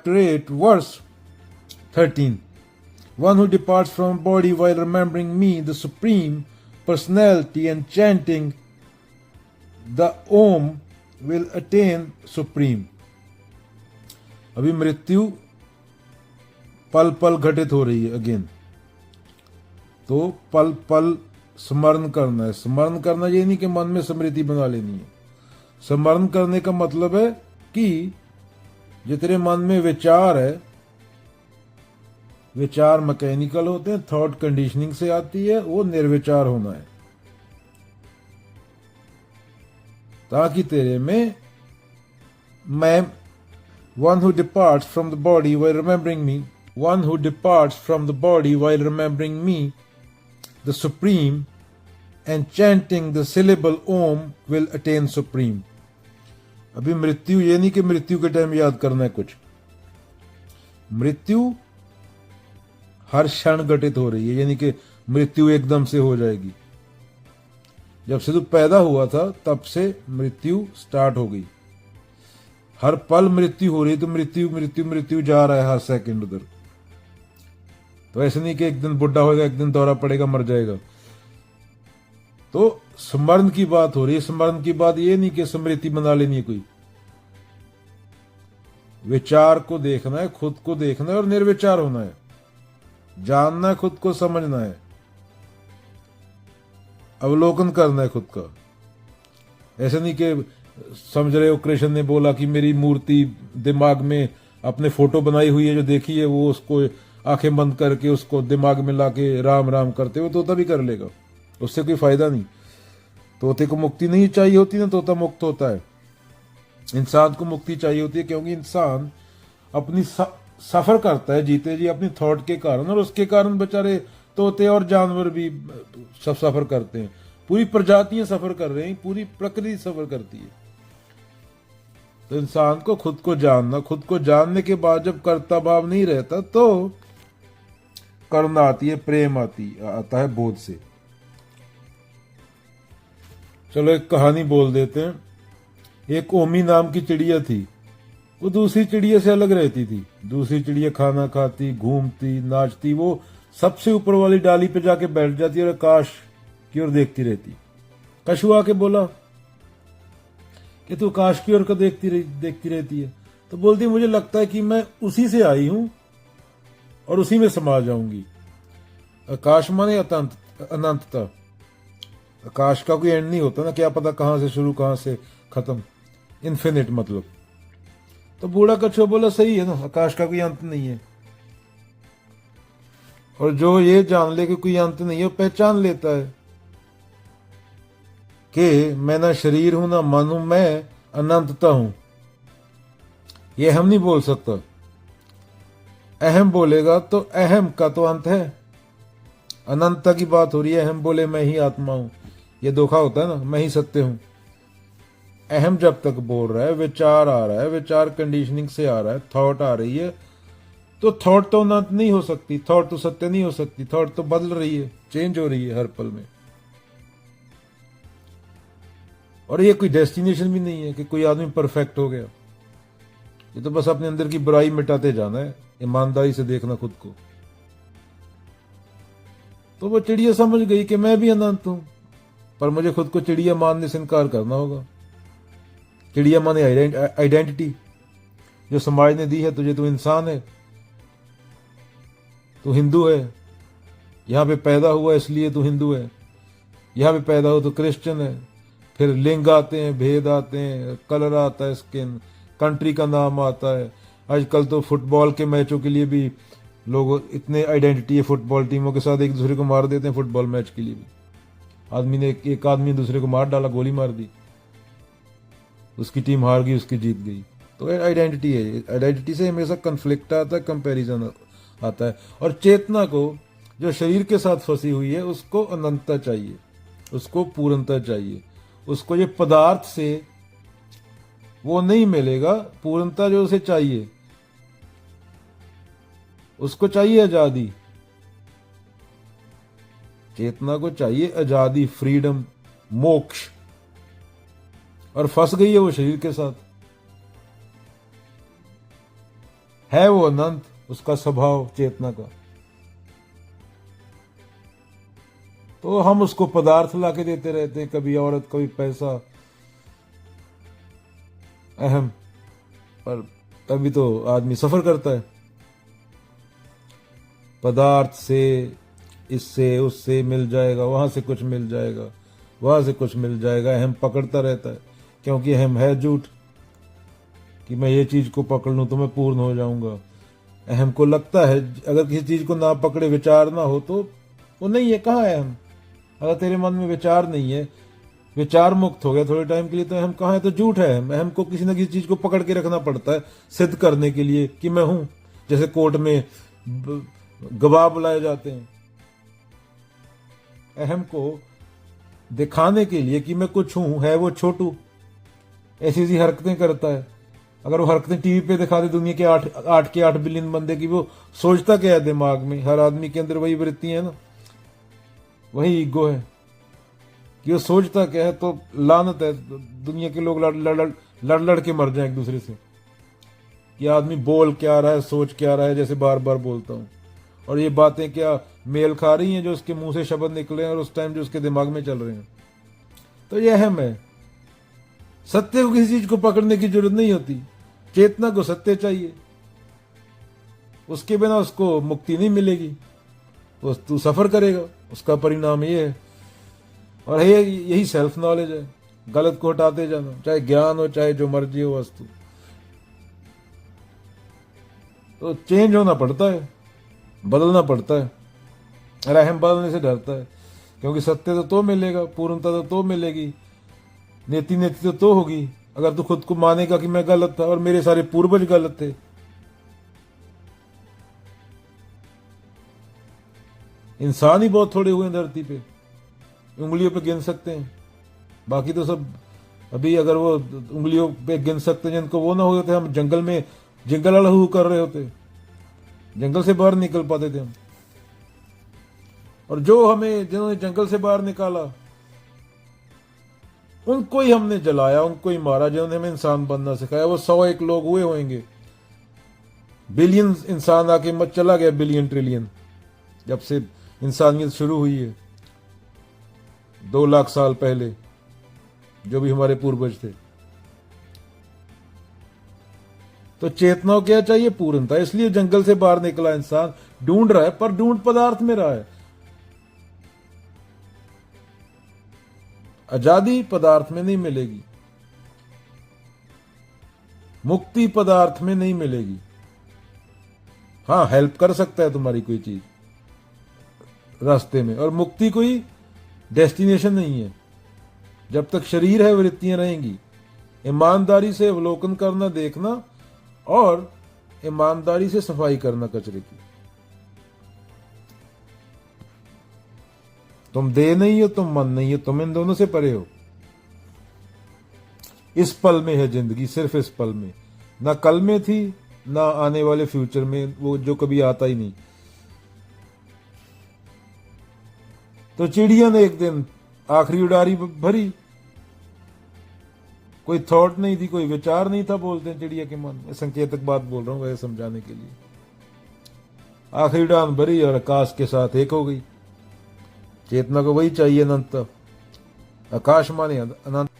8, verse 13. One who departs from body while remembering me, the supreme personality, and chanting the Om will attain supreme. अभी मृत्यु पल पल घटित हो रही है अगेन, तो पल पल स्मरण करना है। स्मरण करना ये नहीं कि मन में स्मृति बना लेनी है। स्मरण करने का मतलब है कि जितने मन में विचार है, विचार मैकेनिकल होते हैं, थॉट कंडीशनिंग से आती है, वो निर्विचार होना है, ताकि तेरे में मैं one who departs from the body while remembering me, one who departs from the body while remembering me, the supreme, and chanting the syllable Om will attain supreme. अभी मृत्यु ये नहीं कि मृत्यु के टाइम याद करना है कुछ। मृत्यु हर क्षण घटित हो रही है, यानी कि मृत्यु एकदम से हो जाएगी। जब से तू पैदा हुआ था तब से मृत्यु स्टार्ट हो गई। हर पल मृत्यु हो रही, तो मृत्यु मृत्यु मृत्यु जा रहा है हर सेकंड उधर। तो ऐसे नहीं कि एक दिन बुढ़ा होगा, एक दिन दौरा पड़ेगा, मर जाएगा। तो स्मरण की बात हो रही है। स्मरण की बात ये नहीं कि स्मृति बना लेनी है कोई। विचार को देखना है, खुद को देखना है और निर्विचार होना है, जानना है, खुद को समझना है, अवलोकन करना है खुद का। ऐसा नहीं कि समझ रहे हो कृष्ण ने बोला कि मेरी मूर्ति दिमाग में अपने फोटो बनाई हुई है जो देखी है, वो उसको आंखें बंद करके उसको दिमाग में लाके राम राम करते हो, तोता भी कर लेगा, उससे कोई फायदा नहीं। तोते को मुक्ति नहीं चाहिए होती ना, तोता मुक्त होता है। इंसान को मुक्ति चाहिए होती है, क्योंकि इंसान अपनी सफर करता है जीते जी अपनी थॉट के कारण, और उसके कारण बेचारे तोते और जानवर भी सब सफर करते हैं। पूरी प्रजातियां सफर कर रही हैं, पूरी प्रकृति सफर करती है। तो इंसान को खुद को जानना, खुद को जानने के बाद जब कर्ता भाव नहीं रहता तो करुणा आती है, प्रेम आता है बोध से। चलो एक कहानी बोल देते हैं। एक ओमी नाम की चिड़िया थी, वो दूसरी चिड़िया से अलग रहती थी। दूसरी चिड़िया खाना खाती, घूमती, नाचती, वो सबसे ऊपर वाली डाली पे जाके बैठ जाती और आकाश की ओर देखती रहती। कछुआ आके बोला कि तू आकाश की ओर का देखती रहती है। तो बोलती मुझे लगता है कि मैं उसी से आई हूं और उसी में समा जाऊंगी। आकाश माने अनंतता। आकाश का कोई एंड नहीं होता ना, क्या पता कहां से शुरू कहां से खत्म, इन्फिनिट मतलब। तो बूढ़ा कछुआ बोला सही है ना, आकाश का कोई अंत नहीं है। और जो ये जान ले कि कोई अंत नहीं है, वो पहचान लेता है कि मैं ना शरीर हूं ना मन हूं, मैं अनंतता हूं। ये हम नहीं बोल सकता। अहम बोलेगा तो अहम का तो अंत है, अनंतता की बात हो रही है। अहम बोले मैं ही आत्मा हूं, ये धोखा होता है ना, मैं ही सत्य हूं। अहम जब तक बोल रहा है, विचार आ रहा है, विचार कंडीशनिंग से आ रहा है, थॉट आ रही है, तो थॉट तो अनंत नहीं हो सकती, थॉट तो सत्य नहीं हो सकती। थॉट तो बदल रही है, चेंज हो रही है हर पल में। और ये कोई डेस्टिनेशन भी नहीं है कि कोई आदमी परफेक्ट हो गया। ये तो बस अपने अंदर की बुराई मिटाते जाना है, ईमानदारी से देखना खुद को। तो वो चिड़िया समझ गई कि मैं भी अनंत हूं, पर मुझे खुद को चिड़िया मानने से इनकार करना होगा। चिड़िया माने आइडेंटिटी जो समाज ने दी है तुझे। तू इंसान है, तू हिंदू है, यहां पे पैदा हुआ इसलिए तू हिंदू है। यहां पे पैदा हो तो क्रिश्चियन है। फिर लिंग आते हैं, भेद आते हैं, कलर आता है, स्किन, कंट्री का नाम आता है। आजकल तो फुटबॉल के मैचों के लिए भी लोग इतने आइडेंटिटी है, फुटबॉल टीमों के साथ एक दूसरे को मार देते हैं फुटबॉल मैच के लिए भी। आदमी ने एक आदमी दूसरे को मार डाला, गोली मार दी, उसकी टीम हार गई, उसकी जीत गई। तो आइडेंटिटी है। आइडेंटिटी से हमेशा कन्फ्लिक्ट आता है, कंपैरिजन आता है। और चेतना को जो शरीर के साथ फंसी हुई है उसको अनंतता चाहिए, उसको पूर्णता चाहिए। उसको ये पदार्थ से वो नहीं मिलेगा, पूर्णता जो उसे चाहिए, उसको चाहिए आजादी। चेतना को चाहिए आजादी, फ्रीडम, मोक्ष। और फंस गई है वो शरीर के साथ। है वो अनंत, उसका स्वभाव चेतना का। तो हम उसको पदार्थ लाके देते रहते हैं, कभी औरत, कभी पैसा, अहम, पर तभी तो आदमी सफर करता है। पदार्थ से, इससे उससे मिल जाएगा, वहां से कुछ मिल जाएगा, वहां से कुछ मिल जाएगा, अहम पकड़ता रहता है, क्योंकि अहम है झूठ कि मैं ये चीज को पकड़ लूं तो मैं पूर्ण हो जाऊंगा। अहम को लगता है अगर किसी चीज को ना पकड़े, विचार ना हो, तो वो नहीं है। कहाँ है अहम? अगर तेरे मन में विचार नहीं है, विचार मुक्त हो गया थोड़े टाइम के लिए, तो अहम कहाँ है? तो झूठ है अहम। अहम को किसी न किसी चीज को पकड़ के रखना पड़ता है सिद्ध करने के लिए कि मैं हूं। जैसे कोर्ट में गवाह बुलाए जाते हैं, अहम को दिखाने के लिए कि मैं कुछ हूं, है वो छोटू, ऐसी ऐसी हरकतें करता है। अगर वो हरकतें टीवी पे दिखा दे दुनिया के 8 बिलियन बंदे की, वो सोचता क्या है दिमाग में? हर आदमी के अंदर वही वृत्ति है ना, वही ईगो है कि वो सोचता क्या है। तो लानत है, दुनिया के लोग लड़ लड़ के मर जाए एक दूसरे से कि आदमी बोल क्या रहा है, सोच क्या रहा है, जैसे बार बार बोलता हूं। और ये बातें क्या मेल खा रही हैं जो उसके मुंह से शब्द निकले हैं और उस टाइम जो उसके दिमाग में चल रहे हैं? तो ये अहम है। सत्य को किसी चीज को पकड़ने की जरूरत नहीं होती, चेतना को सत्य चाहिए, उसके बिना उसको मुक्ति नहीं मिलेगी, वो तू सफर करेगा, उसका परिणाम ये है। और यही सेल्फ नॉलेज है, गलत को हटाते जाना, चाहे ज्ञान हो चाहे जो मर्जी हो वस्तु। तो चेंज होना पड़ता है, बदलना पड़ता है। और अहम बदलने से डरता है, क्योंकि सत्य तो मिलेगा, पूर्णता तो मिलेगी, नेति तो होगी अगर तू खुद को मानेगा कि मैं गलत था और मेरे सारे पूर्वज गलत थे। इंसान ही बहुत थोड़े हुए हैं धरती पे, उंगलियों पे गिन सकते हैं, बाकी तो सब अभी अगर वो उंगलियों पे गिन सकते हैं जिनको वो ना हो जाते, हम जंगल में जंगल लहू कर रहे होते, जंगल से बाहर निकल पाते थे हम। और जो हमें जिन्होंने जंगल से बाहर निकाला उनको ही हमने जलाया, उनको ही मारा, जिन्होंने हमें इंसान बनना सिखाया। वो 101 लोग हुए होंगे, बिलियन इंसान आके मत चला गया, बिलियन ट्रिलियन, जब से इंसानियत शुरू हुई है 2 लाख साल पहले, जो भी हमारे पूर्वज थे। तो चेतना क्या चाहिए? पूर्णता। इसलिए जंगल से बाहर निकला इंसान, ढूंढ रहा है, पर ढूंढ पदार्थ में रहा है। आजादी पदार्थ में नहीं मिलेगी, मुक्ति पदार्थ में नहीं मिलेगी। हाँ, हेल्प कर सकता है तुम्हारी कोई चीज रास्ते में, और मुक्ति कोई डेस्टिनेशन नहीं है। जब तक शरीर है वृत्तियां रहेंगी। ईमानदारी से अवलोकन करना, देखना, और ईमानदारी से सफाई करना कचरे की। तुम देह नहीं हो, तुम मन नहीं हो, तुम इन दोनों से परे हो। इस पल में है जिंदगी, सिर्फ इस पल में, ना कल में थी ना आने वाले फ्यूचर में, वो जो कभी आता ही नहीं। तो चिड़िया ने एक दिन आखिरी उड़ारी भरी, कोई थॉट नहीं थी, कोई विचार नहीं था, बोलते हैं चिड़िया के मन में। संकेतक बात बोल रहा हूं वैसे समझाने के लिए। आखिरी उड़ान भरी और आकाश के साथ एक हो गई। चेतना को वही चाहिए, अनंत। आकाश माने अनंत।